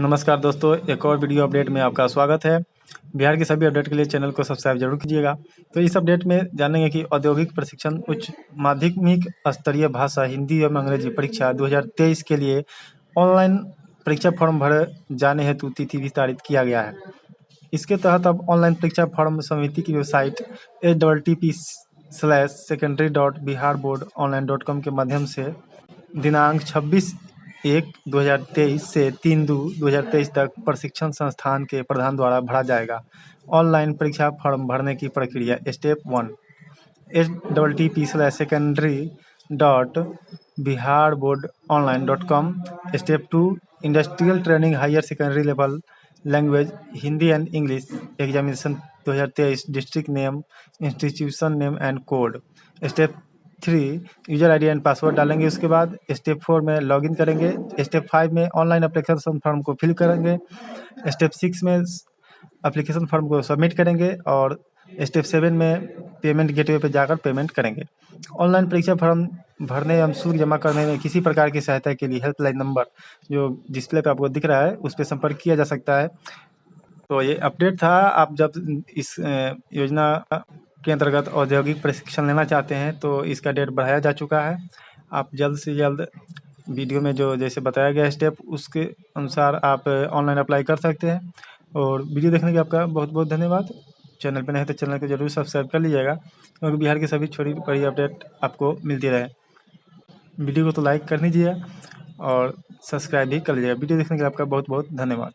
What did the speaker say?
नमस्कार दोस्तों, एक और वीडियो अपडेट में आपका स्वागत है। बिहार की सभी अपडेट के लिए चैनल को सब्सक्राइब जरूर कीजिएगा। तो इस अपडेट में जानेंगे कि औद्योगिक प्रशिक्षण उच्च माध्यमिक स्तरीय भाषा हिंदी एवं अंग्रेजी परीक्षा 2023 के लिए ऑनलाइन परीक्षा फॉर्म भरे जाने हेतु तिथि विस्तारित किया गया है। इसके तहत अब ऑनलाइन परीक्षा फॉर्म समिति की वेबसाइट http://secondary.biharboardonline.com के माध्यम से दिनांक 26/1/2023 से 3/2/2023 तक प्रशिक्षण संस्थान के प्रधान द्वारा भरा जाएगा। ऑनलाइन परीक्षा फॉर्म भरने की प्रक्रिया: step 1 http://secondary.biharboardonline.com। Step 2 industrial training higher secondary level language Hindi and English examination 2023 district name institution name and code. Step 3 user ID and password डालेंगे। उसके बाद स्टेप 4 में लॉगिन करेंगे। स्टेप 5 में ऑनलाइन एप्लीकेशन फॉर्म को फिल करेंगे। स्टेप 6 में application form को सबमिट करेंगे और स्टेप 7 में पेमेंट गेटवे पर जाकर पेमेंट करेंगे। ऑनलाइन परीक्षा फॉर्म भरने एवं शुल्क जमा करने में किसी प्रकार की सहायता के लिए हेल्पलाइन नंबर जो डिस्प्ले पे आपको दिख रहा है उस पर संपर्क किया जा सकता है। तो ये अपडेट था। आप जब इस योजना के अंतर्गत औद्योगिक प्रशिक्षण लेना चाहते हैं तो इसका डेट बढ़ाया जा चुका है। आप जल्द से जल्द वीडियो में जो जैसे बताया गया स्टेप उसके अनुसार आप ऑनलाइन अप्लाई कर सकते हैं। और वीडियो देखने के आपका बहुत बहुत धन्यवाद। चैनल पे नए हैं तो चैनल को जरूर सब्सक्राइब कर लीजिएगा क्योंकि बिहार की सभी छोटी बड़ी अपडेट आपको मिलती रहे। वीडियो को तो लाइक कर दीजिए और सब्सक्राइब भी कर लीजिएगा। वीडियो देखने के लिए आपका बहुत बहुत धन्यवाद।